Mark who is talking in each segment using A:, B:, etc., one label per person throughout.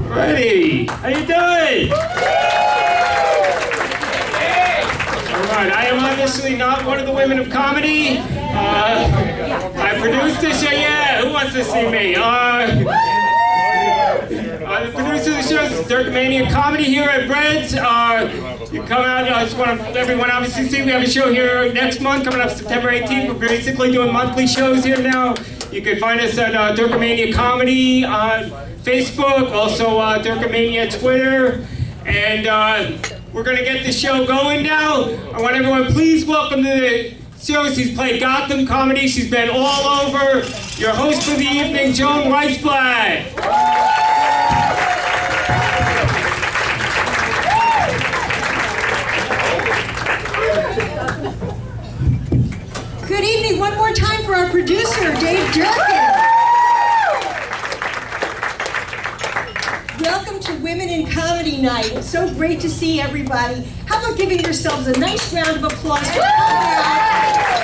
A: Ready? How you doing? Alright, I am obviously not one of the women of comedy. I produced this show. Yeah, who wants to see me? The producer of the show is Dirkmania Comedy here at Bread's. You come out, I just want everyone obviously see we have a show here next month, coming up September 18th. We're basically doing monthly shows here now. You can find us at Dirkmania Comedy on Facebook, also Dirkmania Twitter, and we're gonna get the show going now. I want everyone, please welcome to the show. She's played Gotham comedy. She's been all over. Your host for the evening, Joan Weisblatt.
B: Good evening. One more time for our producer, Dave Durkin. Welcome to Women in Comedy Night. It's so great to see everybody. How about giving yourselves a nice round of applause for coming out?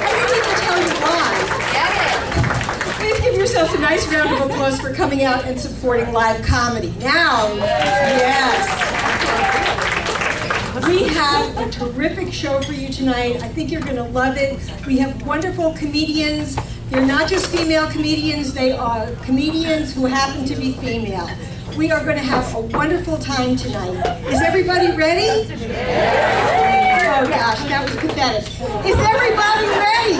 B: I didn't even tell you why. Please give yourselves a nice round of applause for coming out and supporting live comedy. Now, yes. We have a terrific show for you tonight. I think you're going to love it. We have wonderful comedians. They're not just female comedians, they are comedians who happen to be female. We are going to have a wonderful time tonight. Is everybody ready? Oh gosh, that was pathetic. Is everybody ready?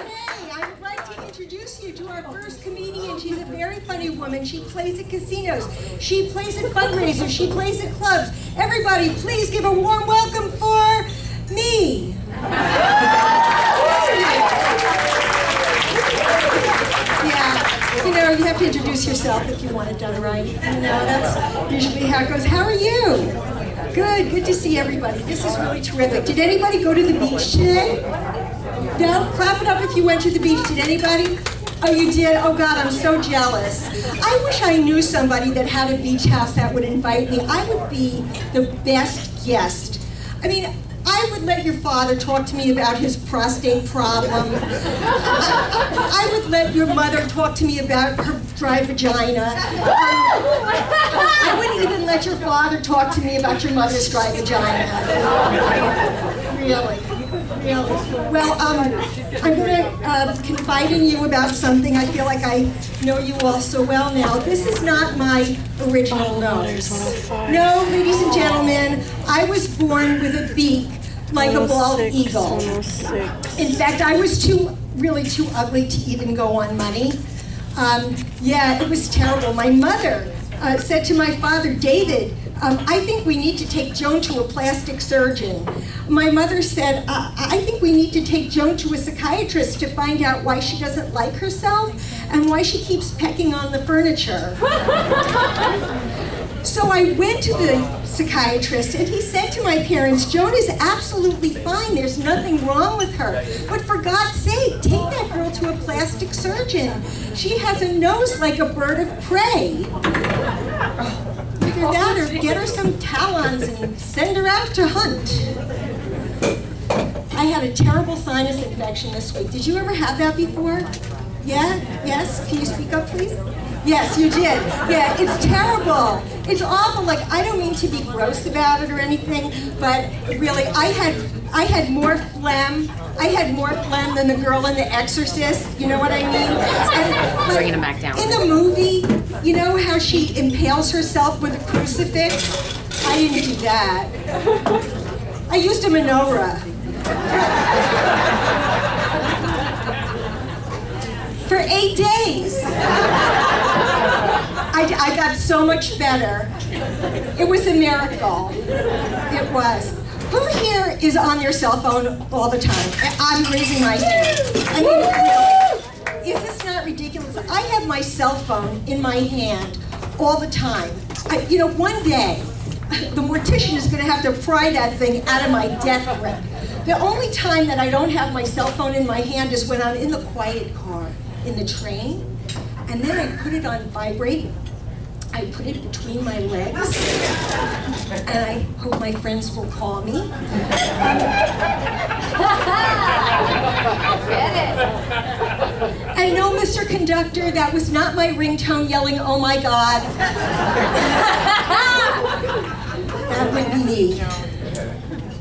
B: Hey, I would like to introduce you to our first comedian. She's a very funny woman. She plays at casinos. She plays at fundraisers. She plays at clubs. Everybody, please give a warm welcome for me. Yeah, you know, you have to introduce yourself if you want it done right. You know, that's usually how it goes. How are you? Good to see everybody. This is really terrific. Did anybody go to the beach today? No? Clap it up if you went to the beach. Did anybody? Oh, you did? Oh God, I'm so jealous. I wish I knew somebody that had a beach house that would invite me. I would be the best guest. I mean, I would let your father talk to me about his prostate problem. I would let your mother talk to me about her dry vagina. I wouldn't even let your father talk to me about your mother's dry vagina. Really. Well, I'm going to confide in you about something. I feel like I know you all so well now. This is not my original nose. No, ladies and gentlemen, I was born with a beak like a bald eagle. In fact, I was really too ugly to even go on money. Yeah, it was terrible. My mother said to my father, David, I think we need to take Joan to a plastic surgeon. My mother said, I think we need to take Joan to a psychiatrist to find out why she doesn't like herself and why she keeps pecking on the furniture. So I went to the psychiatrist and he said to my parents, Joan is absolutely fine, there's nothing wrong with her. But for God's sake, take that girl to a plastic surgeon. She has a nose like a bird of prey. Either that or get her some talons and send her out to hunt. I had a terrible sinus infection this week. Did you ever have that before? Yeah? Yes? Can you speak up, please? Yes, you did. Yeah, it's terrible. It's awful. Like, I don't mean to be gross about it or anything, but really, I had more phlegm. I had more phlegm than the girl in The Exorcist. You know what I mean? And,
C: bringing him back down.
B: In the movie, you know how she impales herself with a crucifix? I didn't do that. I used a menorah. For 8 days. I got so much better. It was a miracle. It was. Who here is on their cell phone all the time? I'm raising my hand. I mean, really, is this not ridiculous? I have my cell phone in my hand all the time. You know, one day, the mortician is going to have to pry that thing out of my death grip. The only time that I don't have my cell phone in my hand is when I'm in the quiet car, in the train, and then I put it on vibrate, I put it between my legs, and I hope my friends will call me. And no, Mr. Conductor, that was not my ringtone yelling, "Oh my God." That would be me.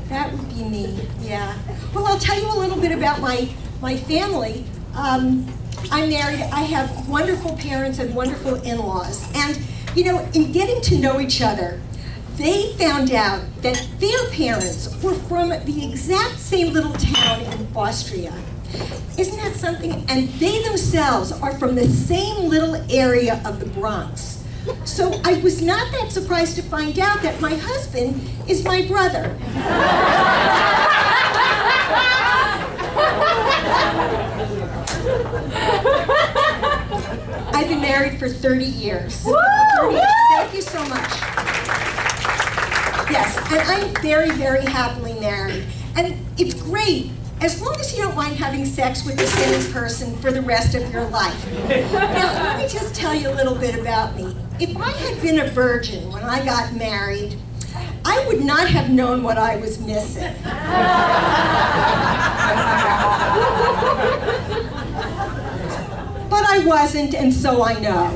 B: That would be me, yeah. Well, I'll tell you a little bit about my family. I'm married, I have wonderful parents and wonderful in-laws. And, you know, in getting to know each other, they found out that their parents were from the exact same little town in Austria. Isn't that something? And they themselves are from the same little area of the Bronx. So I was not that surprised to find out that my husband is my brother. I've been married for 30 years. 30 years. Thank you so much. Yes, and I'm very, very happily married. And it's great, as long as you don't mind having sex with the same person for the rest of your life. Now, let me just tell you a little bit about me. If I had been a virgin when I got married, I would not have known what I was missing. But I wasn't, and so I know.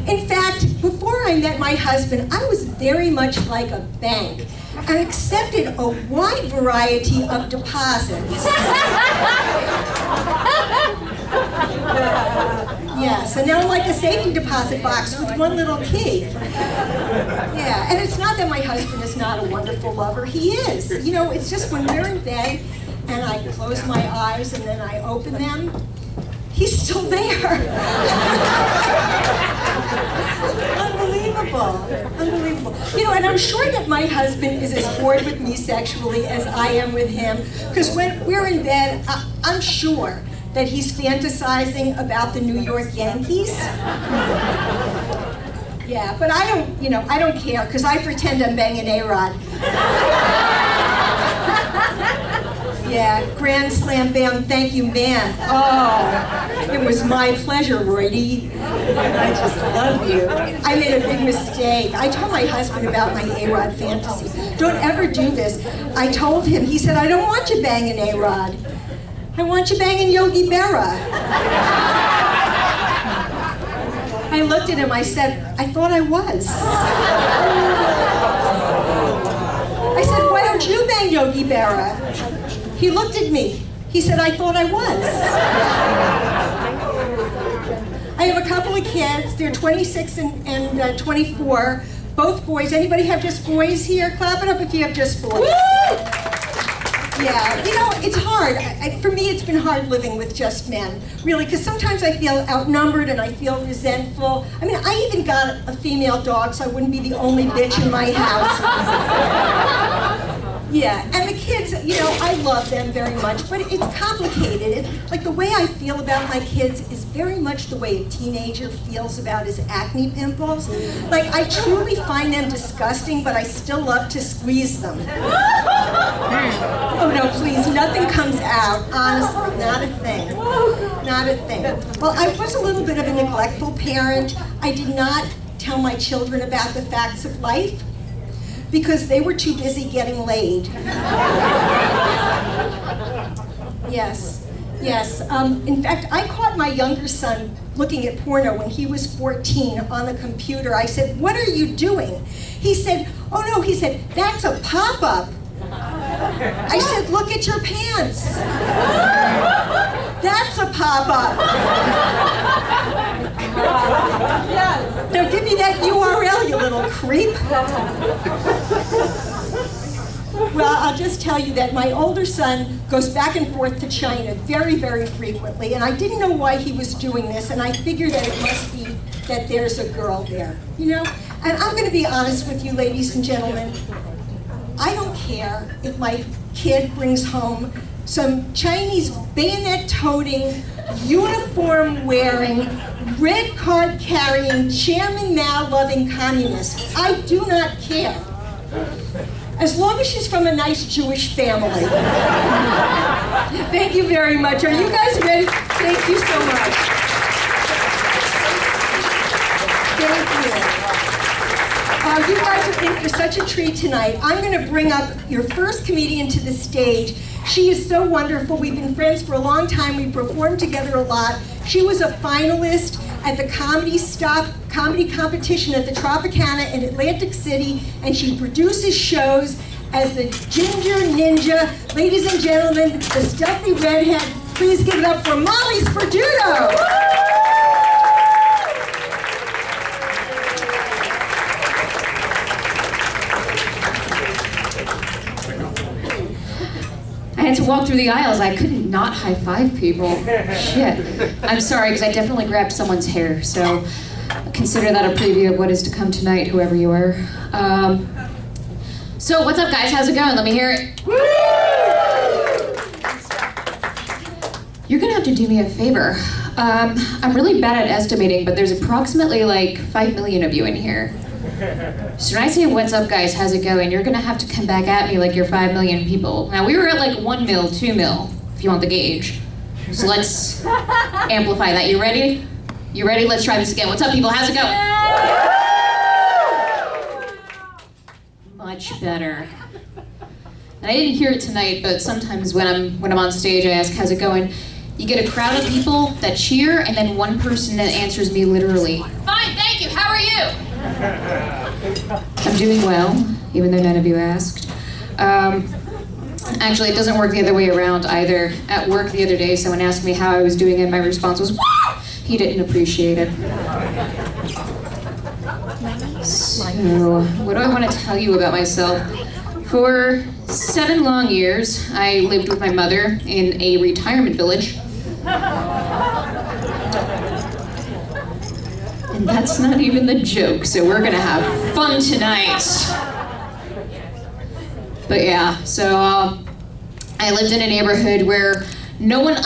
B: In fact, before I met my husband, I was very much like a bank and accepted a wide variety of deposits. Yes, and now I'm like a safety deposit box with one little key. Yeah, and it's not that my husband is not a wonderful lover. He is. You know, it's just when we're in bed and I close my eyes and then I open them, he's still there. Unbelievable. Unbelievable. You know, and I'm sure that my husband is as bored with me sexually as I am with him, because when we're in bed, I'm sure that he's fantasizing about the New York Yankees. Yeah, but I don't care, because I pretend I'm banging A-Rod. Yeah, grand slam bam, thank you, man. Oh, it was my pleasure, Roydie. I just love you. I made a big mistake. I told my husband about my A-Rod fantasy. Don't ever do this. I told him, he said, I don't want you banging A-Rod. I want you banging Yogi Berra. I looked at him, I said, I thought I was. I said, why don't you bang Yogi Berra? He looked at me. He said, I thought I was. I have a couple of kids. They're 26 and 24, both boys. Anybody have just boys here? Clap it up if you have just boys. Woo! Yeah, you know, it's hard. For me, it's been hard living with just men, really, because sometimes I feel outnumbered and I feel resentful. I mean, I even got a female dog, so I wouldn't be the only bitch in my house. Yeah, and the kids, you know, I love them very much, but it's complicated. Like, the way I feel about my kids is very much the way a teenager feels about his acne pimples. Like, I truly find them disgusting, but I still love to squeeze them. Oh no, please, nothing comes out, honestly, not a thing. Not a thing. Well, I was a little bit of a neglectful parent. I did not tell my children about the facts of life, because they were too busy getting laid. Yes, yes. In fact, I caught my younger son looking at porno when he was 14 on the computer. I said, what are you doing? He said, oh no, he said, that's a pop-up. I said, look at your pants. That's a pop-up. Now give me that URL, you little creep. Well, I'll just tell you that my older son goes back and forth to China very, very frequently, and I didn't know why he was doing this, and I figured that it must be that there's a girl there, you know? And I'm going to be honest with you, ladies and gentlemen. I don't care if my kid brings home some Chinese bayonet-toting, uniform-wearing, red card-carrying, Chairman Mao-loving communist. I do not care. As long as she's from a nice Jewish family. Thank you very much. Are you guys ready? Thank you so much. such a treat tonight. I'm going to bring up your first comedian to the stage. She is so wonderful. We've been friends for a long time. We performed together a lot. She was a finalist at the comedy competition at the Tropicana in Atlantic City, and she produces shows as the Ginger Ninja. Ladies and gentlemen, the Stuffy Redhead. Please give it up for Molly Sperduto.
C: I had to walk through the aisles. I couldn't not high-five people. Shit. I'm sorry, because I definitely grabbed someone's hair, so consider that a preview of what is to come tonight, whoever you are. So what's up, guys? How's it going? Let me hear it. You're gonna have to do me a favor. I'm really bad at estimating, but there's approximately like 5 million of you in here. So when I say, what's up, guys, how's it going, you're gonna have to come back at me like you're 5 million people. Now, we were at like 1 mil, 2 mil, if you want the gauge. So let's amplify that. You ready? You ready? Let's try this again. What's up, people? How's it going? Much better. And I didn't hear it tonight, but sometimes when I'm on stage, I ask, how's it going? You get a crowd of people that cheer, and then one person that answers me literally, fine, thank you, how are you? I'm doing well, even though none of you asked. Actually, it doesn't work the other way around either. At work the other day, someone asked me how I was doing, and my response was, woo! He didn't appreciate it. So, what do I want to tell you about myself? For 7 long years, I lived with my mother in a retirement village. And that's not even the joke, so we're gonna have fun tonight. But yeah, so I lived in a neighborhood where no one